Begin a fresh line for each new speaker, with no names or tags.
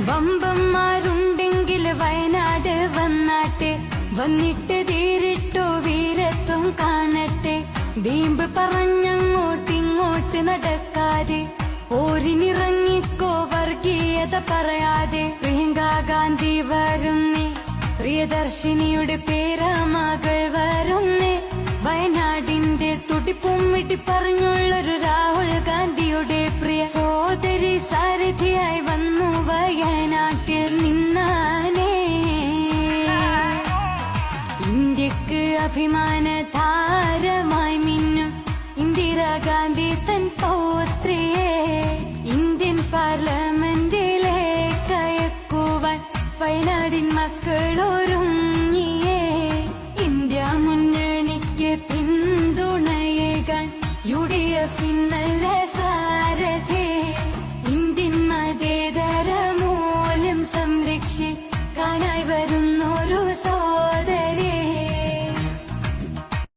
വമ്പന്മാരുണ്ടെങ്കിൽ വയനാട് വന്നാട്ടെ, വന്നിട്ട് തീരിട്ടോ വീരത്വം കാണട്ടെ. വീമ്പ് പറഞ്ഞങ്ങോട്ടിങ്ങോട്ട് നടക്കാതെ, പോരിനിറങ്ങിക്കോ വർഗീയത പറയാതെ. പ്രിയങ്ക ഗാന്ധി വരുന്നേ, പ്രിയദർശിനിയുടെ പേരാമകൾ വരുന്നേ. വയനാടിന്റെ തുടിപ്പും പറഞ്ഞുള്ളൊരു രാഹുൽ ഗാന്ധിയുടെ പ്രിയ സോദരി സാരഥിയായി വന്നു വയനാട്ടിൽ നിന്നാനേ. ഇന്ത്യക്ക് അഭിമാന താരമായി മിന്നും ഇന്ദിരാഗാന്ധി തൻ പൗത്രിയെ ഇന്ത്യൻ പാർലമെന്റിലേക്ക് അയക്കുവാൻ വയനാടിൻ മക്കളോ